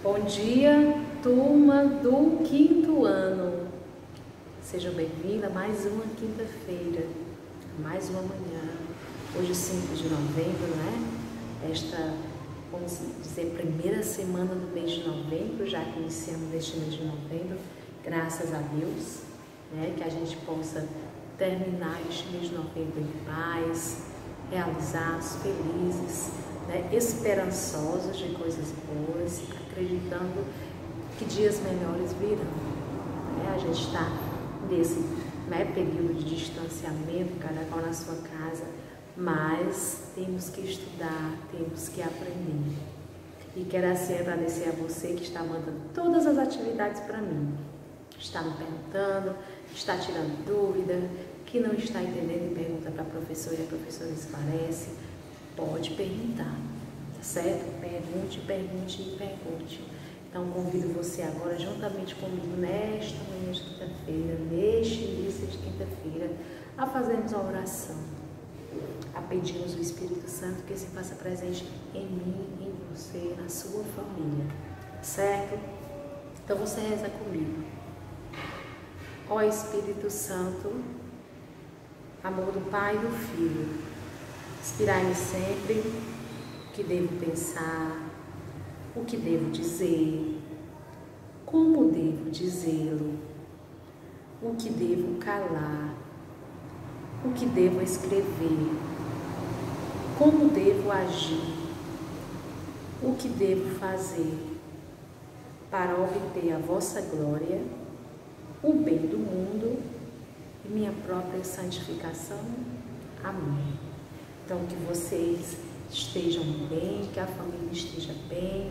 Bom dia, turma do quinto ano. Sejam bem-vindos a mais uma quinta-feira, mais uma manhã. Hoje, 5 de novembro, né? Esta, vamos dizer, primeira semana do mês de novembro, já que iniciamos este mês de novembro. Graças a Deus, né? Que a gente possa terminar este mês de novembro em paz, realizados, felizes, né? Esperançosos de coisas boas, acreditando que dias melhores virão. Né? A gente está nesse, né, período de distanciamento, cada qual na sua casa, mas temos que estudar, temos que aprender. E quero assim agradecer a você que está mandando todas as atividades para mim. Está me perguntando, está tirando dúvida, que não está entendendo e pergunta para a professora e a professora esclarece. Pode perguntar, tá certo? Pergunte, pergunte e pergunte. Então convido você agora, juntamente comigo, nesta manhã de quinta-feira, neste início de quinta-feira, a fazermos a oração, a pedirmos o Espírito Santo que se faça presente em mim, em você, na sua família, certo? Então você reza comigo. Ó Espírito Santo, amor do Pai e do Filho, inspirai-me sempre o que devo pensar, o que devo dizer, como devo dizê-lo, o que devo calar, o que devo escrever, como devo agir, o que devo fazer para obter a vossa glória, o bem do mundo e minha própria santificação. Amém. Então, que vocês estejam bem, que a família esteja bem,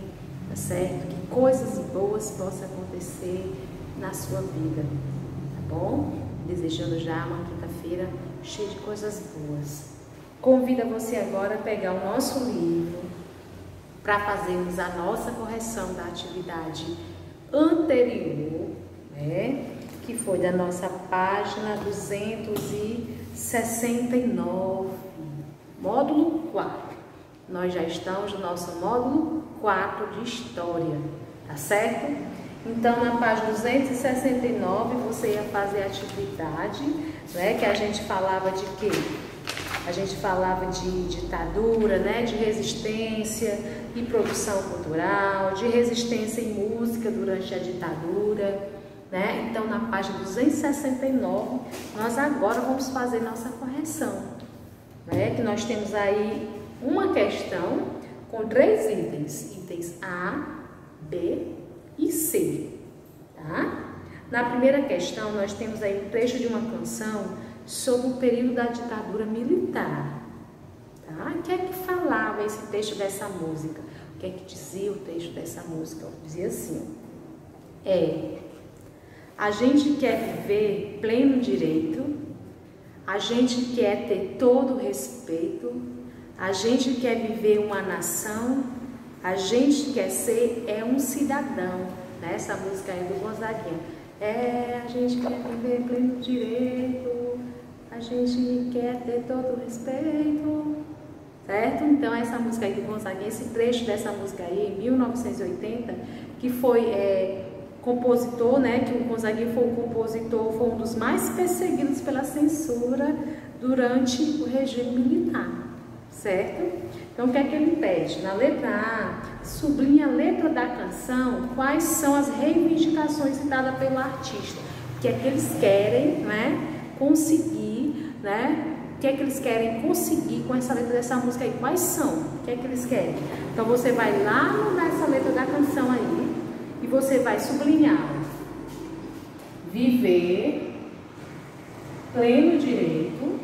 tá certo? Que coisas boas possam acontecer na sua vida, tá bom? Desejando já uma quinta-feira cheia de coisas boas. Convido você agora a pegar o nosso livro para fazermos a nossa correção da atividade anterior, né? Que foi da nossa página 269, módulo 4. Nós já estamos no nosso módulo 4 de História, tá certo? Então, na página 269, você ia fazer a atividade, né? Que a gente falava de quê? A gente falava de ditadura, né? De resistência e produção cultural, de resistência e música durante a ditadura, né? Então, na página 269, nós agora vamos fazer nossa correção, né? Que nós temos aí uma questão com 3 itens, itens A, B e C, tá? Na primeira questão, nós temos aí um trecho de uma canção sobre o período da ditadura militar, tá? O que é que falava esse texto dessa música? O que é que dizia o texto dessa música? Dizia assim, a gente quer viver pleno direito, a gente quer ter todo o respeito, a gente quer viver uma nação, a gente quer ser um cidadão, né? Essa música aí do Gonzaguinha. A gente quer viver pleno direito, a gente quer ter todo o respeito, certo? Então essa música aí do Gonzaguinha, esse trecho dessa música aí, em 1980, que foi compositor, né, que o Gonzaguinha foi um compositor, foi um dos mais perseguidos pela censura durante o regime militar, certo? Então, o que é que ele pede? Na letra A, sublinha a letra da canção, quais são as reivindicações citadas pelo artista, o que é que eles querem, né, conseguir, né, o que é que eles querem conseguir com essa letra dessa música aí, quais são, o que é que eles querem? Então, você vai lá nessa letra da canção aí, e você vai sublinhar, viver pleno direito,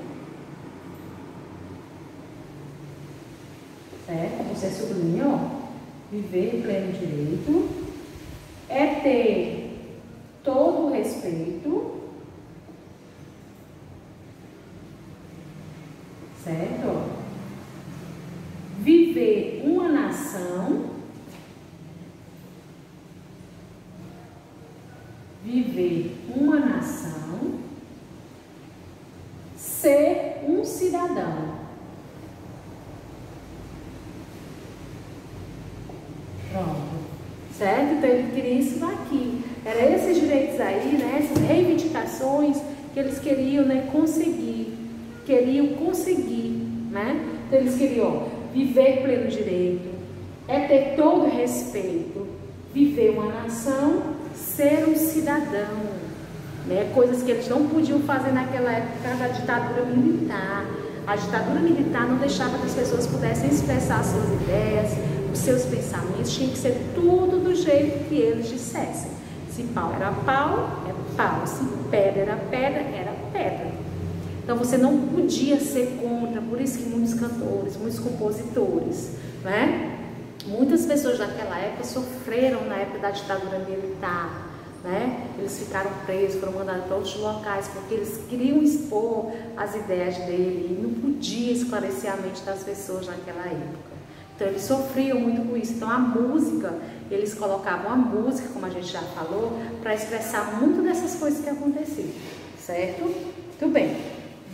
certo? Você sublinha, ó, viver pleno direito, ter todo o respeito, certo? Viver uma nação, ser um cidadão. Pronto. certo? Então ele queria isso daqui. Era esses direitos aí, né? Essas reivindicações que eles queriam, né, conseguir. Queriam conseguir, né? Então eles queriam, ó, viver pleno direito, é ter todo respeito, viver uma nação, ser um cidadão, né? Coisas que eles não podiam fazer naquela época da ditadura militar. A ditadura militar não deixava que as pessoas pudessem expressar suas ideias, os seus pensamentos, tinha que ser tudo do jeito que eles dissessem. Se pau era pau, é pau. Se pedra era pedra, era pedra. Então você não podia ser contra, por isso que muitos cantores, muitos compositores, né? Muitas pessoas naquela época sofreram na época da ditadura militar, né? Eles ficaram presos, foram mandados para outros locais porque eles queriam expor as ideias dele e não podia esclarecer a mente das pessoas naquela época. Então eles sofriam muito com isso. Então a música, eles colocavam a música, como a gente já falou, para expressar muito dessas coisas que aconteciam, certo? Muito bem.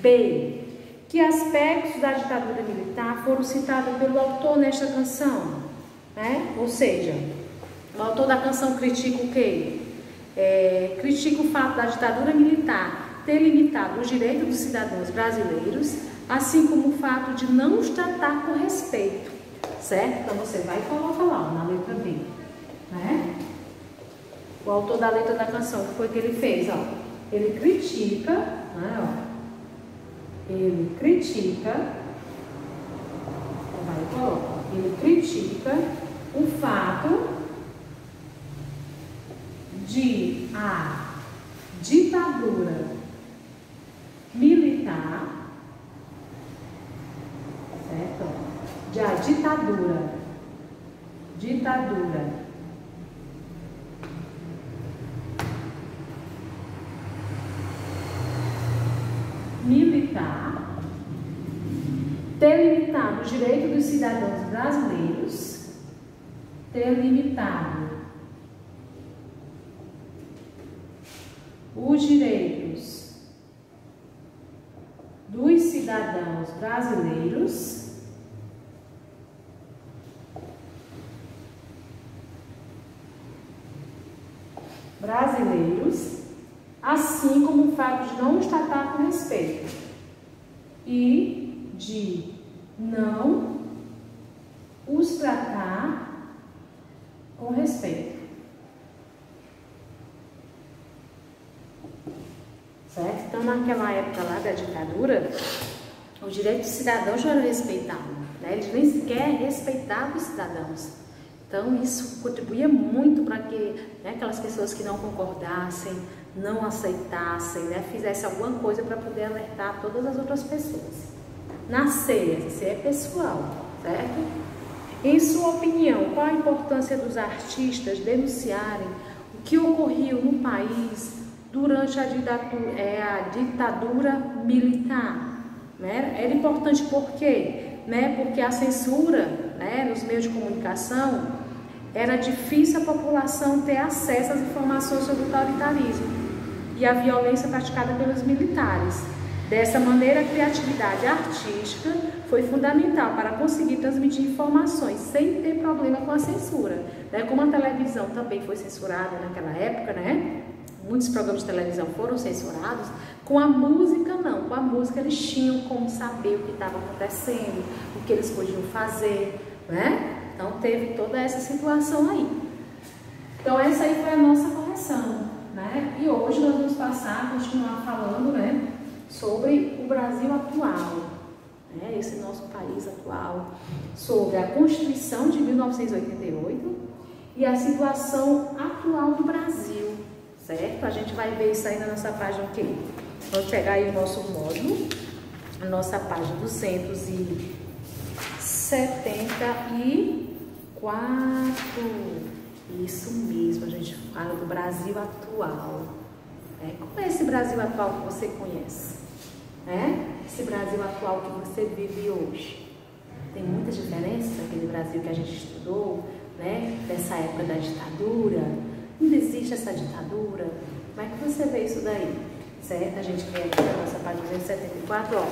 B. Que aspectos da ditadura militar foram citados pelo autor nesta canção? Né? Ou seja, o autor da canção critica o quê? Critica o fato da ditadura militar ter limitado os direitos dos cidadãos brasileiros, assim como o fato de não os tratar com respeito, certo? Então você vai e coloca lá, na letra B, né? O autor da letra da canção, o que foi que ele fez? Ó, ele critica, né, ó, ele critica o fato de a ditadura militar, certo? De a ditadura militar ter limitado os direitos dos cidadãos brasileiros, ter limitado os direitos dos cidadãos brasileiros, assim como o fato de não os tratar com respeito e de não os tratar com respeito. Certo? Então, naquela época lá da ditadura, os direitos dos cidadãos já eram respeitados, né? Eles nem sequer respeitavam os cidadãos. Então, isso contribuía muito para que, né, aquelas pessoas que não concordassem, não aceitassem, né, fizessem alguma coisa para poder alertar todas as outras pessoas. Na C, essa C é pessoal, certo? Em sua opinião, qual a importância dos artistas denunciarem o que ocorreu no país durante a ditadura militar? Né? Era importante por quê? Né? Porque a censura, né, nos meios de comunicação, era difícil a população ter acesso às informações sobre o autoritarismo e a violência praticada pelos militares. Dessa maneira, a criatividade artística foi fundamental para conseguir transmitir informações sem ter problema com a censura. Né? Como a televisão também foi censurada naquela época, né? Muitos programas de televisão foram censurados, com a música não. Com a música eles tinham como saber o que estava acontecendo, o que eles podiam fazer, né? Então teve toda essa situação aí. Então essa aí foi a nossa correção, né? E hoje nós vamos continuar falando, né, sobre o Brasil atual, né? Esse nosso país atual, sobre a Constituição de 1988 e a situação atual do Brasil. Certo? A gente vai ver isso aí na nossa página aqui. Vamos pegar aí o nosso módulo, a nossa página 274. Isso mesmo, a gente fala do Brasil atual. Como é esse Brasil atual que você conhece? Esse Brasil atual que você vive hoje. Tem muitas diferenças daquele Brasil que a gente estudou, né? Dessa época da ditadura. Ainda existe essa ditadura? Como é que você vê isso daí? Certo? A gente vê aqui na nossa página 274, ó,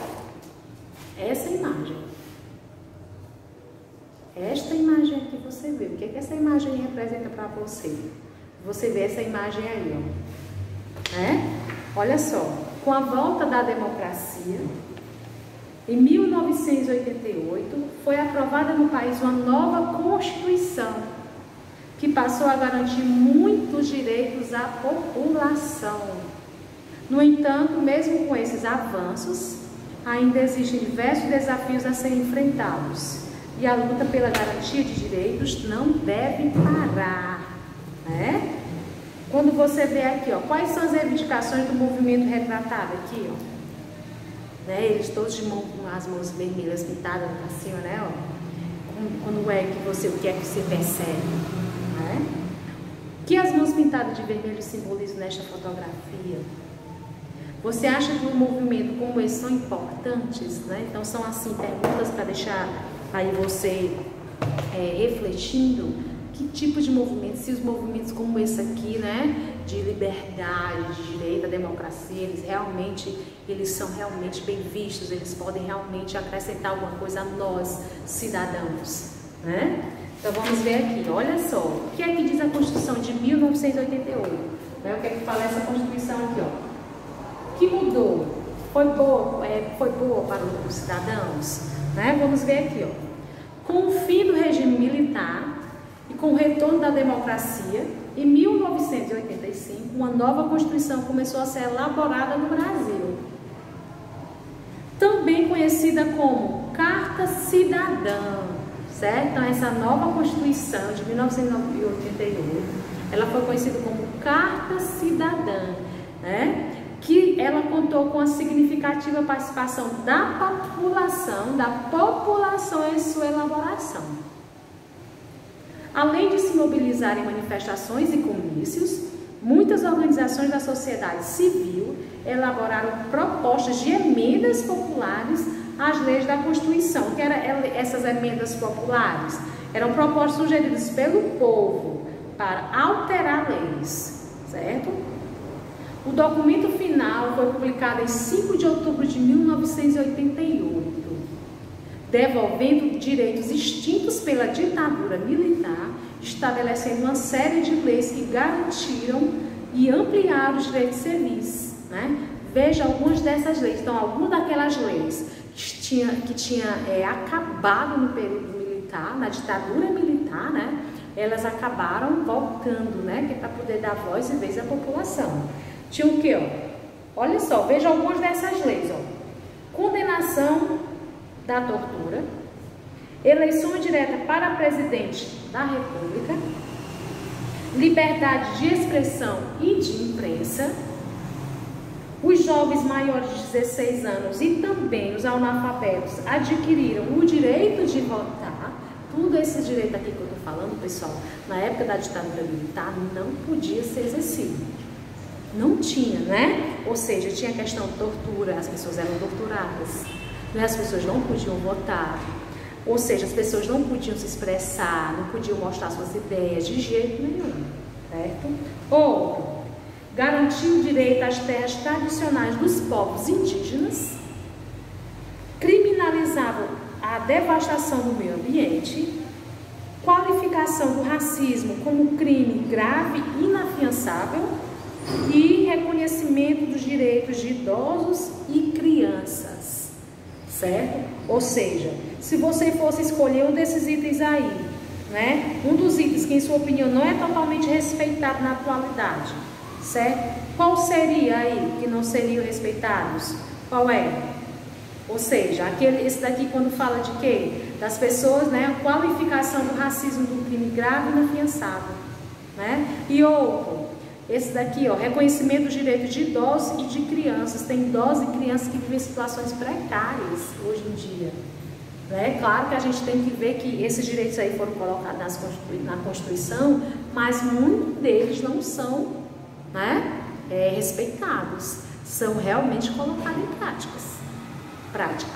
essa imagem. Esta imagem aqui você vê. O que é que essa imagem representa para você? Você vê essa imagem aí, ó. Olha só, com a volta da democracia, em 1988, foi aprovada no país uma nova Constituição, que passou a garantir muitos direitos à população. No entanto, mesmo com esses avanços, ainda existem diversos desafios a serem enfrentados. E a luta pela garantia de direitos não deve parar, né? Quando você vê aqui, ó, quais são as reivindicações do movimento retratado aqui, ó, né? Eles todos de mão com as mãos vermelhas pintadas para cima, né? Ó. Quando é que você, o que é que você percebe, né? O que as mãos pintadas de vermelho simbolizam nesta fotografia? Você acha que um movimento como esse são importantes, né? Então são assim perguntas para deixar aí você refletindo que tipo de movimento, se os movimentos como esse aqui, né, de liberdade, de direito à democracia, eles são realmente bem vistos, eles podem realmente acrescentar alguma coisa a nós, cidadãos, né? Então vamos ver aqui, olha só, o que é que diz a Constituição de 1988? Né? O que é que fala essa Constituição aqui, ó? Que mudou? Foi boa para os cidadãos? Né? Vamos ver aqui, ó. Com o fim do regime militar e com o retorno da democracia, em 1985, uma nova Constituição começou a ser elaborada no Brasil, também conhecida como Carta Cidadã, certo? Então, essa nova Constituição de 1988, ela foi conhecida como Carta Cidadã, né? Que ela contou com a significativa participação da população em sua elaboração. Além de se mobilizar em manifestações e comícios, muitas organizações da sociedade civil elaboraram propostas de emendas populares às leis da Constituição. O que eram essas emendas populares? Eram propostas sugeridas pelo povo para alterar leis, certo? O documento final foi publicado em 5 de outubro de 1988, devolvendo direitos extintos pela ditadura militar, estabelecendo uma série de leis que garantiram e ampliaram os direitos civis, né? Veja algumas dessas leis. Então, algumas daquelas leis que tinha acabado no período militar, na ditadura militar, né? Elas acabaram voltando, né? Que é para poder dar voz e vez à população. Tinha o que, ó? Olha só, veja algumas dessas leis, ó. Condenação da tortura, eleição direta para presidente da República, liberdade de expressão e de imprensa, os jovens maiores de 16 anos e também os analfabetos adquiriram o direito de votar. Tudo esse direito aqui que eu estou falando, pessoal, na época da ditadura militar não podia ser exercido. Não tinha, né? Ou seja, tinha a questão de tortura, as pessoas eram torturadas, né? As pessoas não podiam votar, ou seja, as pessoas não podiam se expressar, não podiam mostrar suas ideias de jeito nenhum, certo? Outro, garantir o direito às terras tradicionais dos povos indígenas, criminalizava a devastação do meio ambiente, qualificação do racismo como crime grave e inafiançável, e reconhecimento dos direitos de idosos e crianças, certo? Ou seja, se você fosse escolher um desses itens aí, né? Um dos itens que, em sua opinião, não é totalmente respeitado na atualidade, certo? Qual seria aí que não seriam respeitados? Qual é? Ou seja, esse daqui quando fala de quê? Das pessoas, né? A qualificação do racismo do crime grave e inafiançável, né? E outro, esse daqui, ó, reconhecimento dos direitos de idosos e de crianças. Tem idosos e crianças que vivem em situações precárias hoje em dia, né? Claro que a gente tem que ver que esses direitos aí foram colocados na Constituição, mas muitos deles não são, né, respeitados, são realmente colocados em prática,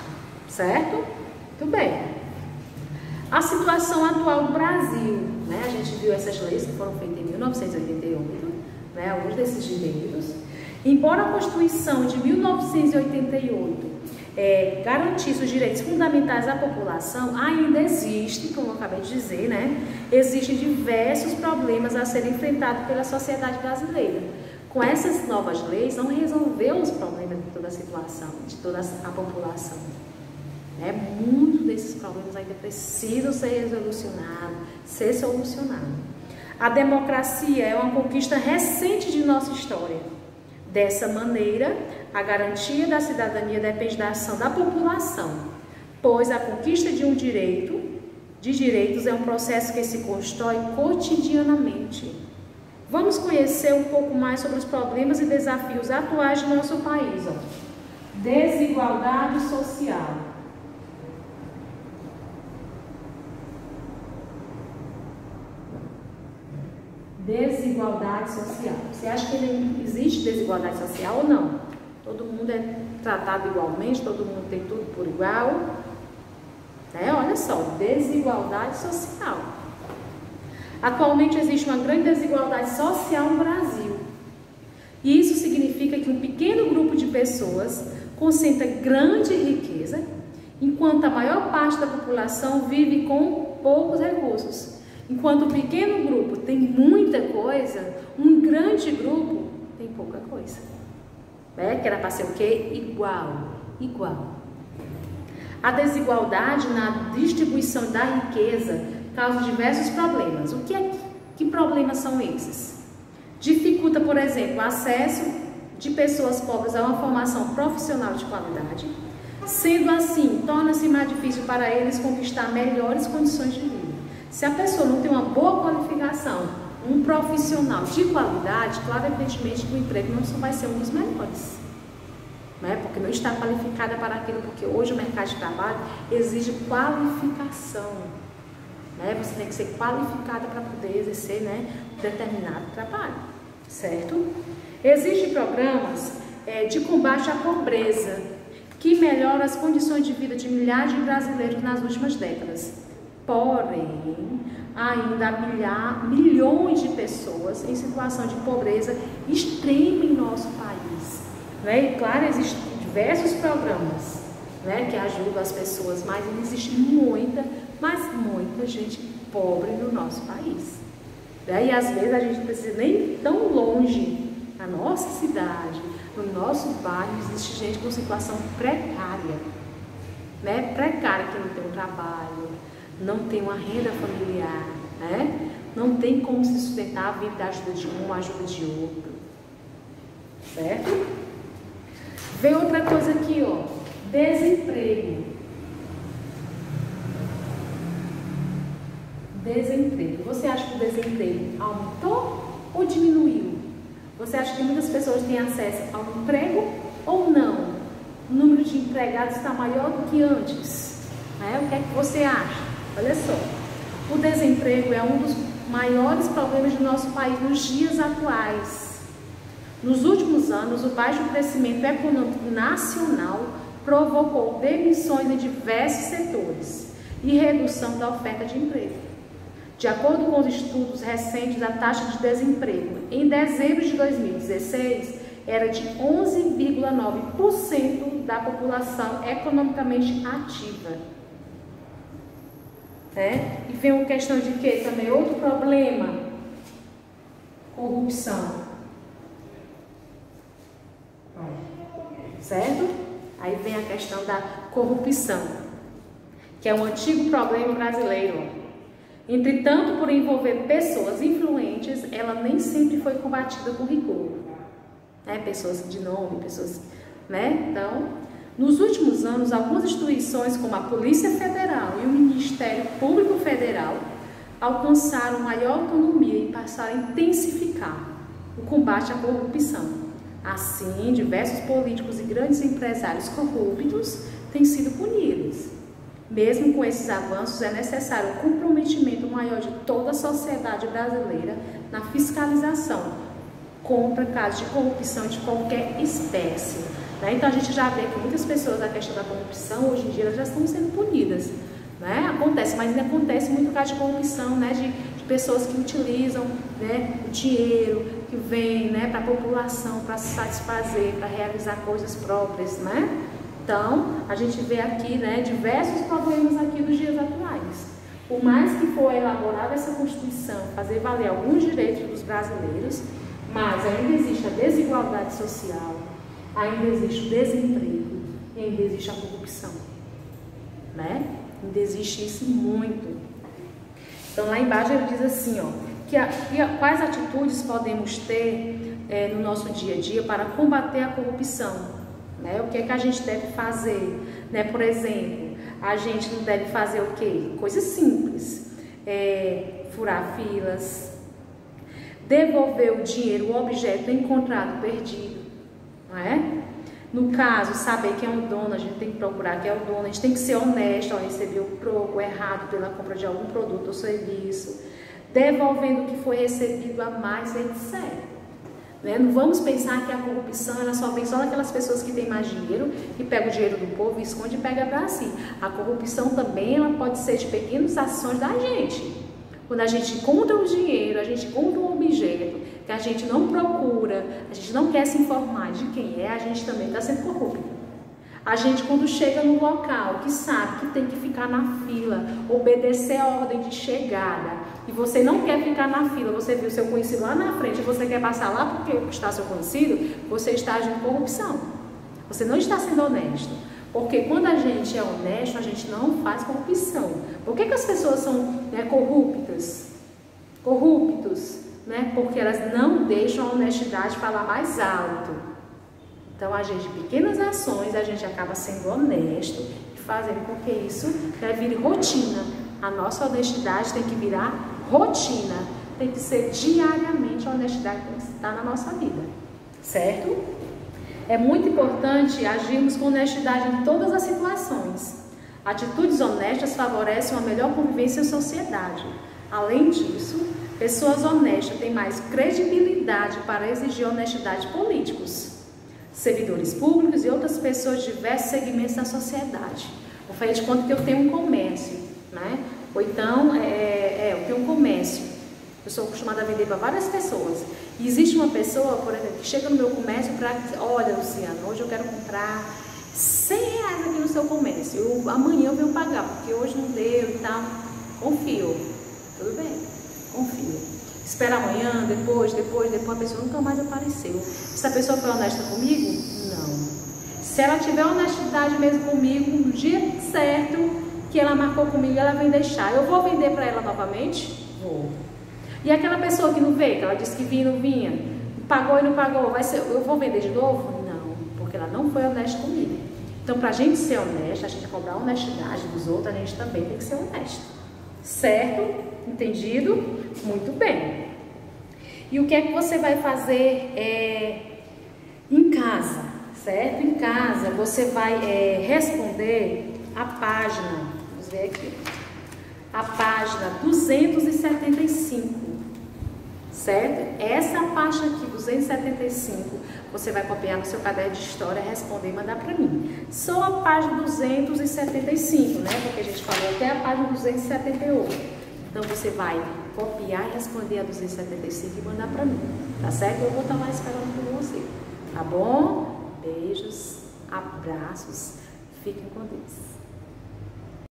certo? Muito bem. A situação atual do Brasil, né? A gente viu essas leis que foram feitas em 1988, né? Alguns desses direitos. Embora a Constituição de 1988 garantisse os direitos fundamentais à população, ainda existe, como eu acabei de dizer, né? Existem diversos problemas a serem enfrentados pela sociedade brasileira. Com essas novas leis, não resolveu os problemas de toda a situação, de toda a população. Muitos desses problemas ainda precisam ser solucionados. A democracia é uma conquista recente de nossa história. Dessa maneira, a garantia da cidadania depende da ação da população, pois a conquista de direitos é um processo que se constrói cotidianamente. Vamos conhecer um pouco mais sobre os problemas e desafios atuais do nosso país. Desigualdade social. Desigualdade social. Você acha que existe desigualdade social ou não? Todo mundo é tratado igualmente, todo mundo tem tudo por igual. Olha só, desigualdade social. Atualmente existe uma grande desigualdade social no Brasil. E isso significa que um pequeno grupo de pessoas concentra grande riqueza, enquanto a maior parte da população vive com poucos recursos. Enquanto um pequeno grupo tem muita coisa, um grande grupo tem pouca coisa. Que era para ser o quê? Igual. A desigualdade na distribuição da riqueza causa diversos problemas. Que problemas são esses? Dificulta, por exemplo, o acesso de pessoas pobres a uma formação profissional de qualidade. Sendo assim, torna-se mais difícil para eles conquistar melhores condições de vida. Se a pessoa não tem uma boa qualificação, um profissional de qualidade, claro, evidentemente que o emprego não só vai ser um dos melhores, porque não está qualificada para aquilo, porque hoje o mercado de trabalho exige qualificação, você tem que ser qualificada para poder exercer determinado trabalho, certo? Existem programas de combate à pobreza, que melhoram as condições de vida de milhares de brasileiros nas últimas décadas. Porém, ainda há milhões de pessoas em situação de pobreza extrema em nosso país. E claro, existem diversos programas que ajudam as pessoas, mas existe muita gente pobre no nosso país. E às vezes a gente não precisa nem ir tão longe. Na nossa cidade, no nosso bairro, existe gente com situação precária. Precária, que não tem um trabalho, não tem uma renda familiar, não tem como se sustentar, vive da ajuda de um, ajuda de outro, certo? Vem outra coisa aqui, desemprego. Você acha que o desemprego aumentou ou diminuiu? Você acha que muitas pessoas têm acesso ao emprego ou não? O número de empregados está maior do que antes, O que é que você acha? Olha só, o desemprego é um dos maiores problemas do nosso país nos dias atuais. Nos últimos anos, o baixo crescimento econômico nacional provocou demissões em diversos setores e redução da oferta de emprego. De acordo com os estudos recentes, a taxa de desemprego em dezembro de 2016 era de 11,9% da população economicamente ativa. E vem uma questão de quê? Também outro problema, corrupção, certo? Aí vem a questão da corrupção, que é um antigo problema brasileiro. Entretanto, por envolver pessoas influentes, ela nem sempre foi combatida com rigor. Pessoas de nome, pessoas, Então, nos últimos anos, algumas instituições como a Polícia Federal e o Ministério Público Federal alcançaram maior autonomia e passaram a intensificar o combate à corrupção. Assim, diversos políticos e grandes empresários corruptos têm sido punidos. Mesmo com esses avanços, é necessário um comprometimento maior de toda a sociedade brasileira na fiscalização contra casos de corrupção de qualquer espécie. Então a gente já vê que muitas pessoas, a questão da corrupção, hoje em dia, elas já estão sendo punidas. Acontece, mas ainda acontece muito caso de corrupção, de pessoas que utilizam o dinheiro que vem para a população, para se satisfazer, para realizar coisas próprias. Então, a gente vê aqui, né, diversos problemas aqui dos dias atuais. Por mais que for elaborada essa Constituição, fazer valer alguns direitos dos brasileiros, mas ainda existe a desigualdade social, ainda existe o desemprego e ainda existe a corrupção, né? Ainda existe isso muito. Então, lá embaixo ele diz assim, ó, quais atitudes podemos ter no nosso dia a dia para combater a corrupção, né? O que é que a gente deve fazer, né? Por exemplo, a gente não deve fazer o quê? Coisas simples, furar filas, devolver o dinheiro, o objeto encontrado perdido, não é? No caso, saber quem é o dono, a gente tem que procurar quem é o dono, a gente tem que ser honesto ao receber o troco errado pela compra de algum produto ou serviço, devolvendo o que foi recebido a mais, etc. Né? Não vamos pensar que a corrupção ela só vem só naquelas pessoas que têm mais dinheiro, que pegam o dinheiro do povo, esconde e pega para si. A corrupção também ela pode ser de pequenas ações da gente. Quando a gente encontra o dinheiro, a gente encontra um objeto que a gente não procura, a gente não quer se informar de quem é, a gente também está sendo corrupto. A gente, quando chega no local, que sabe que tem que ficar na fila, obedecer a ordem de chegada, e você não quer ficar na fila, você viu seu conhecido lá na frente, e você quer passar lá porque está seu conhecido, você está agindo corrupção. Você não está sendo honesto. Porque quando a gente é honesto, a gente não faz corrupção. Por que as pessoas são corruptas? Corruptos, né? Porque elas não deixam a honestidade falar mais alto. Então, a gente, pequenas ações, a gente acaba sendo honesto e fazendo com que isso vire rotina. A nossa honestidade tem que virar rotina. Tem que ser diariamente a honestidade que está na nossa vida. Certo? É muito importante agirmos com honestidade em todas as situações. Atitudes honestas favorecem uma melhor convivência em sociedade. Além disso, pessoas honestas têm mais credibilidade para exigir honestidade de políticos, servidores públicos e outras pessoas de diversos segmentos da sociedade. Vou fazer de conta que eu tenho um comércio, né? Ou então, eu tenho um comércio. Eu sou acostumada a vender para várias pessoas. E existe uma pessoa, por exemplo, que chega no meu comércio para dizer, olha, Luciana, hoje eu quero comprar R$100 aqui no seu comércio. Amanhã eu venho pagar, porque hoje não deu e tal. Confio. Tudo bem, confio. Espera amanhã, depois, a pessoa nunca mais apareceu. Se a pessoa foi honesta comigo? Não. Se ela tiver honestidade mesmo comigo, no dia certo que ela marcou comigo, ela vem deixar. Eu vou vender para ela novamente? Vou. E aquela pessoa que não veio, que ela disse que vinha e não vinha, pagou e não pagou, eu vou vender de novo? Não, porque ela não foi honesta comigo. Então, para a gente ser honesta, a gente cobrar a honestidade dos outros, a gente também tem que ser honesto. Certo? Entendido? Muito bem. E o que é que você vai fazer em casa? Certo? Em casa, você vai responder a página, vamos ver aqui, a página 275. Certo? Essa página aqui, 275, você vai copiar no seu caderno de história, responder e mandar para mim. Só a página 275, né? Porque a gente falou até a página 278. Então, você vai copiar e responder a 275 e mandar para mim, tá certo? Eu vou estar lá esperando por você, tá bom? Beijos, abraços, fiquem com Deus.